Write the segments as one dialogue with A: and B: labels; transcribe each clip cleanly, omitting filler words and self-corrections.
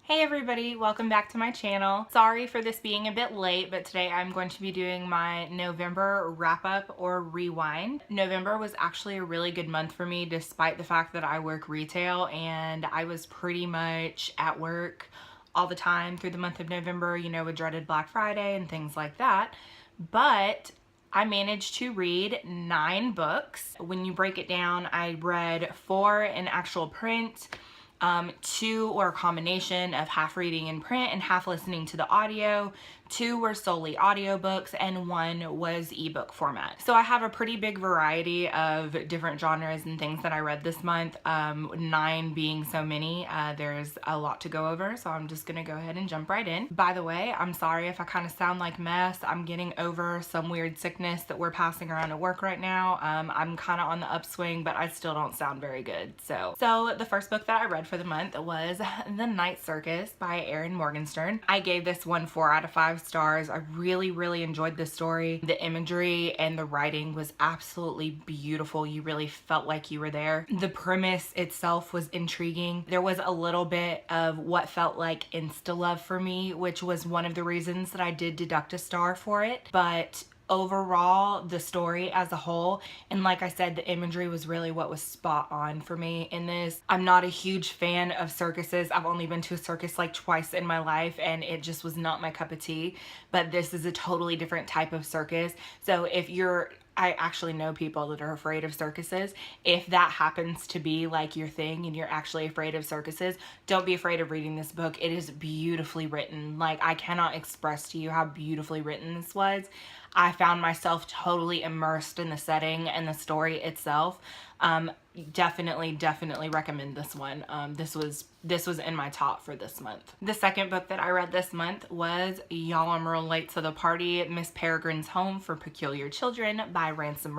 A: Hey everybody, welcome back to my channel. Sorry for this being a bit late, but today I'm going to be doing my November wrap-up or rewind. November was actually a really good month for me despite the fact that I work retail and I was pretty much at work all the time through the month of November, you know, with dreaded Black Friday and things like that. But I managed to read 9 books. When you break it down, I read 4 in actual print, 2 were a combination of half reading in print and half listening to the audio, 2 were solely audiobooks, and 1 was ebook format. So I have a pretty big variety of different genres and things that I read this month, 9 being so many. There's a lot to go over, so I'm just gonna go ahead and jump right in. By the way, I'm sorry if I kind of sound like mess. I'm getting over some weird sickness that we're passing around at work right now. I'm kind of on the upswing, but I still don't sound very good. So the first book that I read for the month was The Night Circus by Erin Morgenstern. I gave this one 4 out of 5 stars. I really enjoyed this story. The imagery and the writing was absolutely beautiful. You really felt like you were there. The premise itself was intriguing. There was a little bit of what felt like insta-love for me, which was one of the reasons that I did deduct a star for it. But overall, the story as a whole, and like I said, the imagery was really what was spot on for me in this. I'm not a huge fan of circuses. I've only been to a circus like twice in my life and it just was not my cup of tea, but this is a totally different type of circus. So if you're I actually know people that are afraid of circuses. If that happens to be like your thing and you're actually afraid of circuses, don't be afraid of reading this book. It is beautifully written. Like, I cannot express to you how beautifully written this was. I found myself totally immersed in the setting and the story itself. Definitely recommend this one. This was in my top for this month. The second book that I read this month was Y'all Amaral Late to the Party, Miss Peregrine's Home for Peculiar Children by Ransom.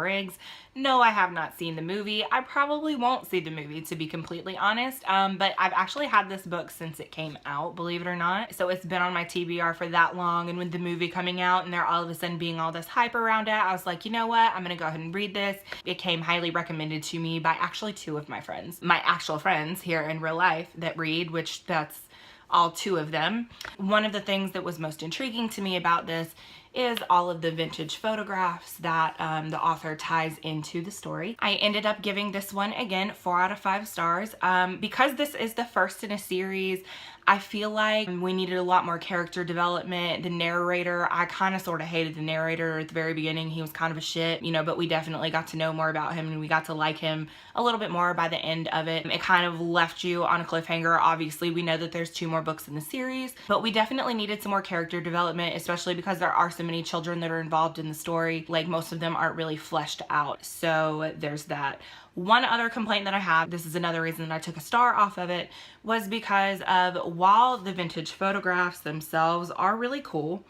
A: No, I have not seen the movie. I probably won't see the movie, to be completely honest, but I've actually had this book since it came out, believe it or not. So it's been on my TBR for that long, and with the movie coming out and there all of a sudden being all this hype around it, I was like, you know what, I'm gonna go ahead and read this. It came highly recommended to me by actually 2 of my friends. My actual friends here in real life that read, which that's all 2 of them. One of the things that was most intriguing to me about this is all of the vintage photographs that the author ties into the story. I ended up giving this one, again, 4 out of 5 stars. Because this is the first in a series, I feel like we needed a lot more character development. The narrator, I kind of sort of hated the narrator at the very beginning. He was kind of a shit, you know, but we definitely got to know more about him and we got to like him a little bit more by the end of it. It kind of left you on a cliffhanger. Obviously, we know that there's 2 more books in the series, but we definitely needed some more character development, especially because there are so many children that are involved in the story. Like, most of them aren't really fleshed out. So there's that. One other complaint that I have, this is another reason that I took a star off of it, was because of, while the vintage photographs themselves are really cool,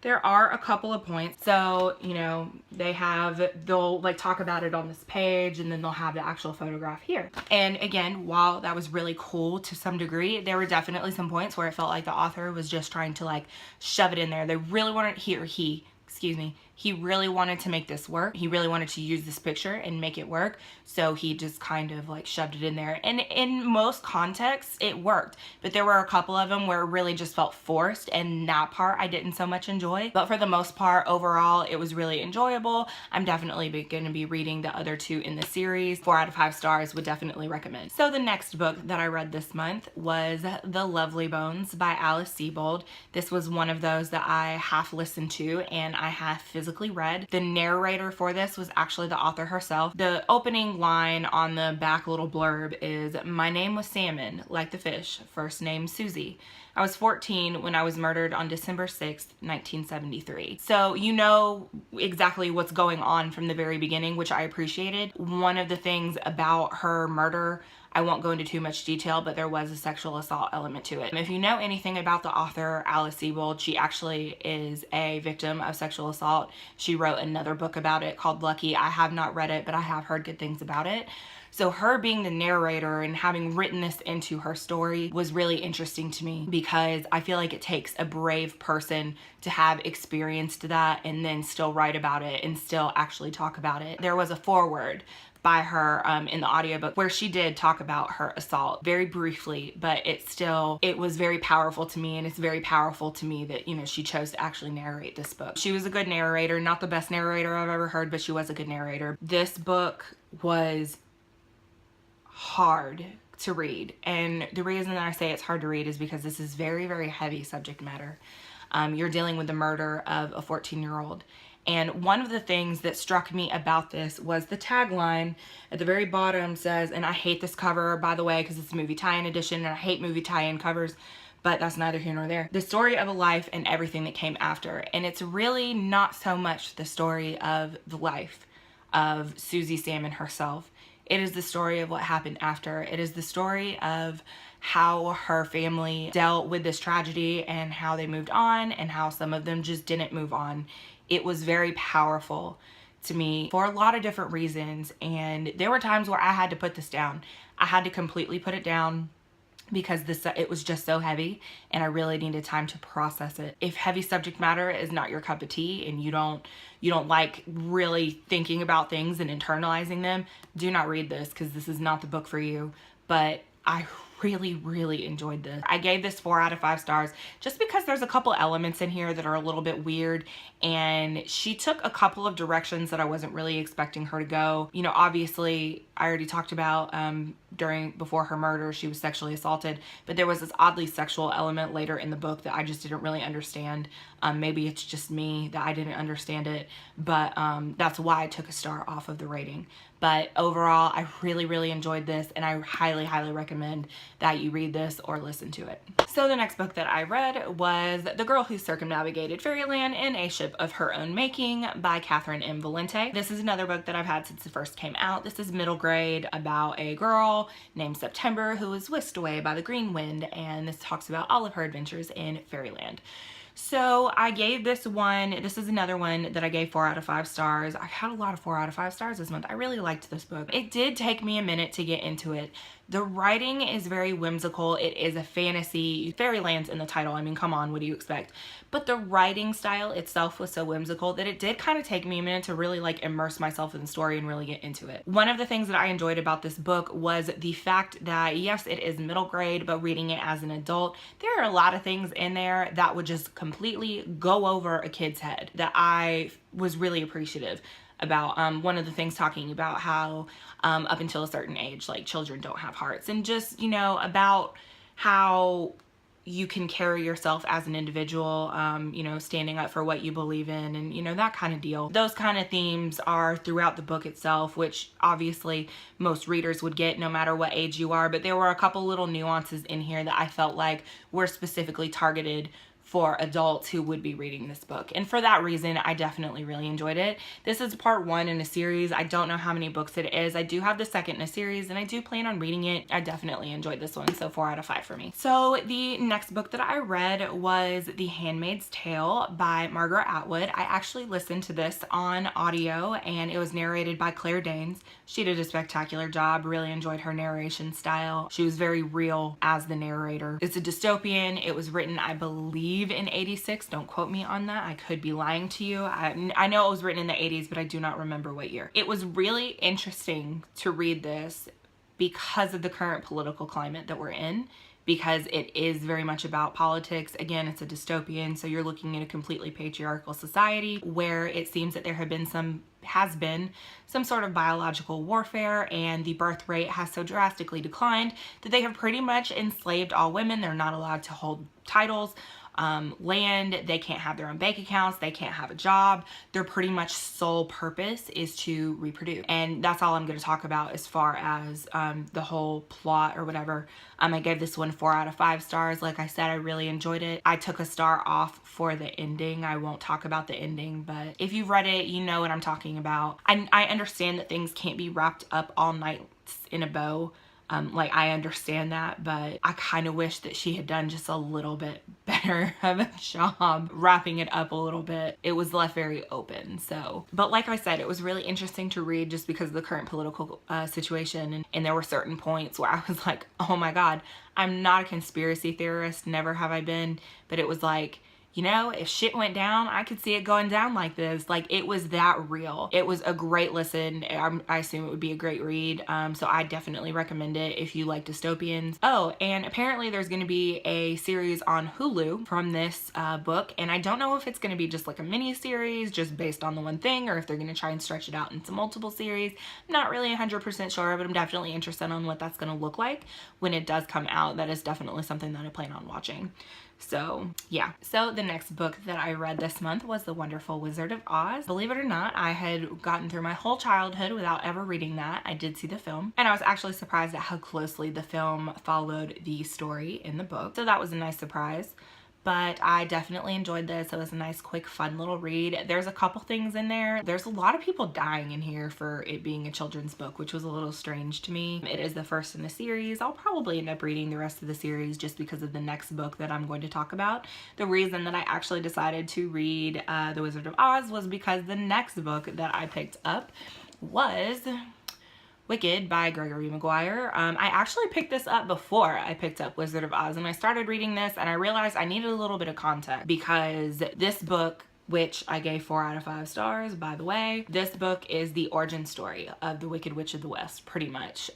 A: there are a couple of points. So, you know, they'll like talk about it on this page and then they'll have the actual photograph here. And again, while that was really cool to some degree, there were definitely some points where it felt like the author was just trying to like shove it in there. They really wanted, he really wanted to make this work. He really wanted to use this picture and make it work. So he just kind of like shoved it in there. And in most contexts, it worked. But there were a couple of them where it really just felt forced, and that part I didn't so much enjoy. But for the most part, overall, it was really enjoyable. I'm definitely going to be reading the other 2 in the series. 4 out of 5 stars, would definitely recommend. So the next book that I read this month was The Lovely Bones by Sebold. This was one of those that I half listened to and I half physically read. The narrator for this was actually the author herself. The opening line on the back little blurb is, "My name was Salmon, like the fish, first name Susie. I was 14 when I was murdered on December 6th, 1973. So you know exactly what's going on from the very beginning, which I appreciated. One of the things about her murder, I won't go into too much detail, but there was a sexual assault element to it. If you know anything about the author, Sebold, she actually is a victim of sexual assault. She wrote another book about it called Lucky. I have not read it, but I have heard good things about it. So her being the narrator and having written this into her story was really interesting to me, because I feel like it takes a brave person to have experienced that and then still write about it and still actually talk about it. There was a foreword by her in the audiobook, where she did talk about her assault very briefly, but it was very powerful to me, and it's very powerful to me that, you know, she chose to actually narrate this book. She was a good narrator, not the best narrator I've ever heard, but she was a good narrator. This book was hard to read, and the reason that I say it's hard to read is because this is very, very heavy subject matter. You're dealing with the murder of a 14-year-old. And one of the things that struck me about this was the tagline at the very bottom says, and I hate this cover, by the way, because it's a movie tie-in edition, and I hate movie tie-in covers, but that's neither here nor there. The story of a life and everything that came after. And it's really not so much the story of the life of Susie Salmon herself. It is the story of what happened after. It is the story of how her family dealt with this tragedy and how they moved on, and how some of them just didn't move on. It was very powerful to me for a lot of different reasons, and there were times where I had to put this down. I had to completely put it down because it was just so heavy, and I really needed time to process it. If heavy subject matter is not your cup of tea, and you don't like really thinking about things and internalizing them, do not read this, because this is not the book for you. But I really, really enjoyed this. I gave this 4 out of 5 stars just because there's a couple elements in here that are a little bit weird, and she took a couple of directions that I wasn't really expecting her to go. You know, obviously I already talked about before her murder, she was sexually assaulted, but there was this oddly sexual element later in the book that I just didn't really understand. Maybe it's just me that I didn't understand it, but that's why I took a star off of the rating. But overall, I really, really enjoyed this, and I highly, highly recommend that you read this or listen to it. So the next book that I read was The Girl Who Circumnavigated Fairyland in a Ship of Her Own Making by Catherynne and Valente. This is another book that I've had since it first came out. This is middle grade, about a girl named September who is whisked away by the green wind, and this talks about all of her adventures in Fairyland. So I gave this is another one that I gave 4 out of 5 stars. I had a lot of 4 out of 5 stars this month. I really liked this book. It did take me a minute to get into it. The writing is very whimsical. It is a fantasy. Fairyland's in the title. I mean, come on, what do you expect? But the writing style itself was so whimsical that it did kind of take me a minute to really like immerse myself in the story and really get into it. One of the things that I enjoyed about this book was the fact that, yes, it is middle grade, but reading it as an adult, there are a lot of things in there that would just completely go over a kid's head that I was really appreciative about. One of the things talking about how up until a certain age, like, children don't have hearts, and just, you know, about how you can carry yourself as an individual, you know, standing up for what you believe in, and, you know, that kind of deal. Those kind of themes are throughout the book itself, which obviously most readers would get no matter what age you are, but there were a couple little nuances in here that I felt like were specifically targeted for adults who would be reading this book. And for that reason, I definitely really enjoyed it. This is part 1 in a series. I don't know how many books it is. I do have the second in a series, and I do plan on reading it. I definitely enjoyed this one, so 4 out of 5 for me. So the next book that I read was The Handmaid's Tale by Margaret Atwood. I actually listened to this on audio, and it was narrated by Claire Danes. She did a spectacular job. Really enjoyed her narration style. She was very real as the narrator. It's a dystopian. It was written, I believe, in 86. Don't quote me on that. I could be lying to you. I know it was written in the 80s, but I do not remember what year. It was really interesting to read this because of the current political climate that we're in, because it is very much about politics. Again, it's a dystopian, so you're looking at a completely patriarchal society where it seems that there has been some sort of biological warfare, and the birth rate has so drastically declined that they have pretty much enslaved all women. They're not allowed to hold titles, land, they can't have their own bank accounts, they can't have a job. Their pretty much sole purpose is to reproduce. And that's all I'm going to talk about as far as the whole plot or whatever. I gave this one 4 out of 5 stars. Like I said, I really enjoyed it. I took a star off for the ending. I won't talk about the ending, but if you've read it, you know what I'm talking about. I understand that things can't be wrapped up all night in a bow. Like, I understand that, but I kind of wish that she had done just a little bit better of a job wrapping it up a little bit. It was left very open, so. But like I said, it was really interesting to read just because of the current political situation, and there were certain points where I was like, oh my God, I'm not a conspiracy theorist, never have I been, but it was like, you know, if shit went down, I could see it going down like this. Like, it was that real. It was a great listen. I assume it would be a great read. So I definitely recommend it if you like dystopians. Oh, and apparently there's going to be a series on Hulu from this book, and I don't know if it's going to be just like a mini series just based on the one thing, or if they're going to try and stretch it out into multiple series. I'm not really 100% sure, but I'm definitely interested on what that's going to look like when it does come out. That is definitely something that I plan on watching. So yeah. So the next book that I read this month was The Wonderful Wizard of Oz. Believe it or not, I had gotten through my whole childhood without ever reading that. I did see the film, and I was actually surprised at how closely the film followed the story in the book. So that was a nice surprise. But I definitely enjoyed this. It was a nice, quick, fun little read. There's a couple things in there. There's a lot of people dying in here for it being a children's book, which was a little strange to me. It is the first in the series. I'll probably end up reading the rest of the series just because of the next book that I'm going to talk about. The reason that I actually decided to read The Wizard of Oz was because the next book that I picked up was Wicked by Gregory Maguire. I actually picked this up before I picked up Wizard of Oz, and I started reading this and I realized I needed a little bit of context because this book, which I gave 4 out of 5 stars, by the way, this book is the origin story of the Wicked Witch of the West, pretty much,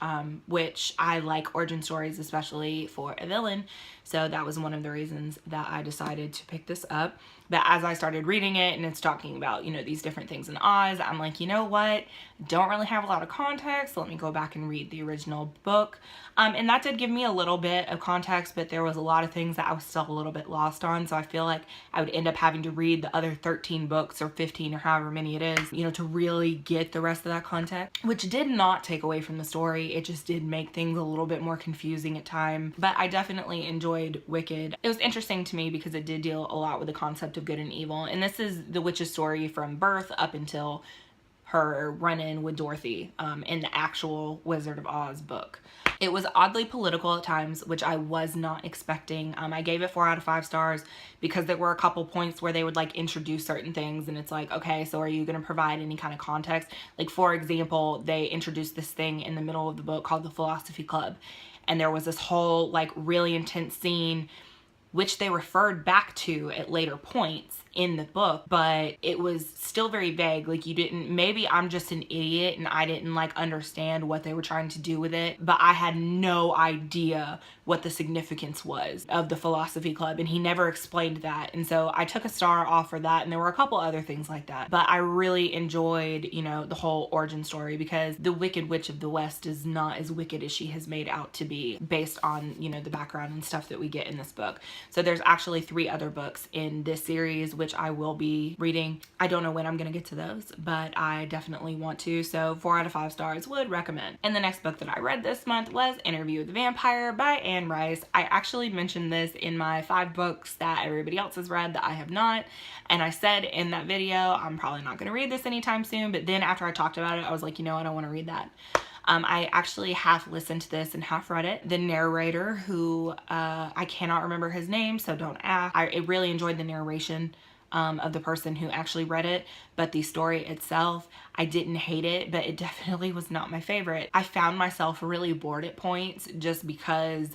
A: which I like origin stories, especially for a villain. So that was one of the reasons that I decided to pick this up. But as I started reading it and it's talking about, you know, these different things in Oz, I'm like, you know what? Don't really have a lot of context. Let me go back and read the original book. And that did give me a little bit of context, but there was a lot of things that I was still a little bit lost on. So I feel like I would end up having to read the other 13 books or 15 or however many it is, you know, to really get the rest of that context, which did not take away from the story. It just did make things a little bit more confusing at times. But I definitely enjoyed Wicked. It was interesting to me because it did deal a lot with the concept of good and evil. And this is the witch's story from birth up until her run-in with Dorothy in the actual Wizard of Oz book. It was oddly political at times, which I was not expecting. I gave it 4 out of 5 stars because there were a couple points where they would like introduce certain things and it's like, okay, so are you going to provide any kind of context? Like, for example, they introduced this thing in the middle of the book called the Philosophy Club. And there was this whole like really intense scene which they referred back to at later points in the book, but it was still very vague. Like, you didn't, maybe I'm just an idiot and I didn't like understand what they were trying to do with it, but I had no idea what the significance was of the Philosophy Club, and he never explained that. And so I took a star off for that, and there were a couple other things like that. But I really enjoyed, you know, the whole origin story because the Wicked Witch of the West is not as wicked as she has made out to be based on, you know, the background and stuff that we get in this book. So there's actually 3 other books in this series, which I will be reading. I don't know when I'm gonna get to those, but I definitely want to. So 4 out of 5 stars, would recommend. And the next book that I read this month was Interview with the Vampire by Anne Rice. I actually mentioned this in my 5 books that everybody else has read that I have not. And I said in that video, I'm probably not gonna read this anytime soon, but then after I talked about it, I was like, you know, I don't wanna read that. I actually half listened to this and half read it. The narrator, who I cannot remember his name, so don't ask. I really enjoyed the narration of the person who actually read it, but the story itself, I didn't hate it, but it definitely was not my favorite. I found myself really bored at points just because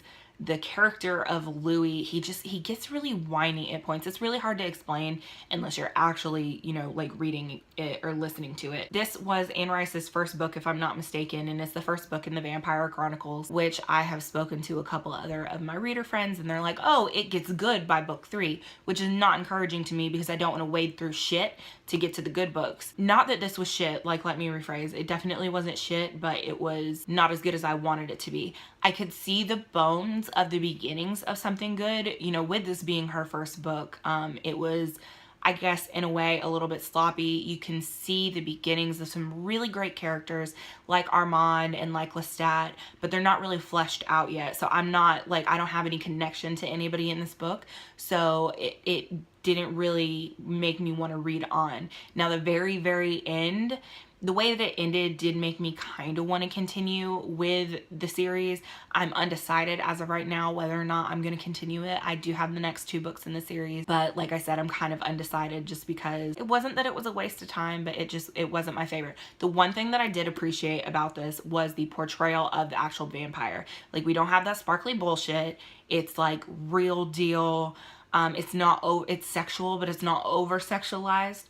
A: the character of Louis, he gets really whiny at points. It's really hard to explain unless you're actually, you know, like reading it or listening to it. This was Anne Rice's first book, if I'm not mistaken, and it's the first book in the Vampire Chronicles, which I have spoken to a couple other of my reader friends, and they're like, oh, it gets good by book 3, which is not encouraging to me because I don't want to wade through shit to get to the good books. Not that this was shit, like, let me rephrase. It definitely wasn't shit, but it was not as good as I wanted it to be. I could see the bones of the beginnings of something good, you know, with this being her first book. It was, I guess, in a way a little bit sloppy. You can see the beginnings of some really great characters like Armand and like Lestat, but they're not really fleshed out yet. So I'm not like, I don't have any connection to anybody in this book. So it didn't really make me want to read on. Now the very, very end, the way that it ended did make me kind of want to continue with the series. I'm undecided as of right now whether or not I'm going to continue it. I do have the next 2 books in the series, but like I said, I'm kind of undecided just because it wasn't that it was a waste of time, but it wasn't my favorite. The one thing that I did appreciate about this was the portrayal of the actual vampire. Like, we don't have that sparkly bullshit. It's like real deal. It's sexual, but it's not over sexualized,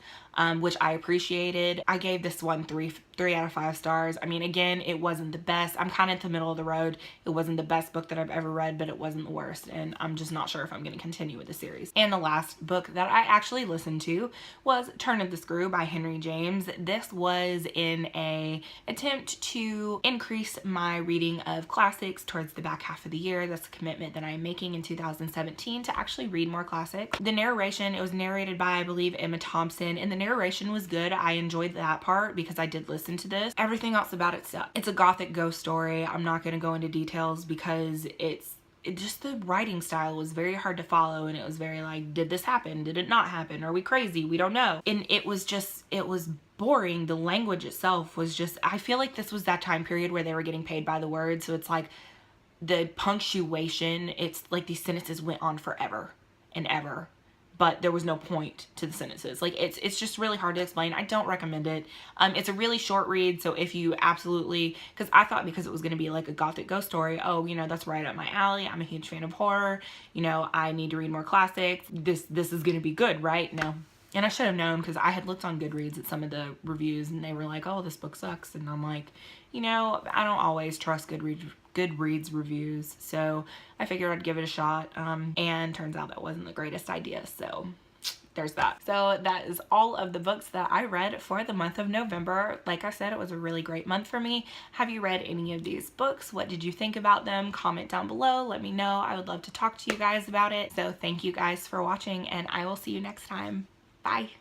A: which I appreciated. I gave this one 3 out of 5 stars. I mean, again, it wasn't the best. I'm kind of at the middle of the road. It wasn't the best book that I've ever read, but it wasn't the worst, and I'm just not sure if I'm going to continue with the series. And the last book that I actually listened to was Turn of the Screw by Henry James. This was in a attempt to increase my reading of classics towards the back half of the year. That's a commitment that I'm making in 2017 to actually read more classics. The narration, it was narrated by, I believe, Emma Thompson, and the narration was good. I enjoyed that part because I did listen to this. Everything else about it sucked. It's a gothic ghost story. I'm not going to go into details because it just, the writing style was very hard to follow, and it was very like, did this happen? Did it not happen? Are we crazy? We don't know. And it was boring. The language itself was just, I feel like this was that time period where they were getting paid by the word, so it's like the punctuation, it's like these sentences went on forever and ever, but there was no point to the sentences. Like, it's just really hard to explain. I don't recommend it. It's a really short read, so if you absolutely, because I thought because it was going to be like a gothic ghost story, oh, you know, that's right up my alley. I'm a huge fan of horror. You know, I need to read more classics. This is going to be good, right? No. And I should have known, because I had looked on Goodreads at some of the reviews, and they were like, oh, this book sucks. And I'm like, you know, I don't always trust Goodreads reviews, so I figured I'd give it a shot, and turns out that wasn't the greatest idea, so there's that. So that is all of the books that I read for the month of November. Like I said, it was a really great month for me. Have you read any of these books? What did you think about them? Comment down below, let me know. I would love to talk to you guys about it. So thank you guys for watching, and I will see you next time. Bye.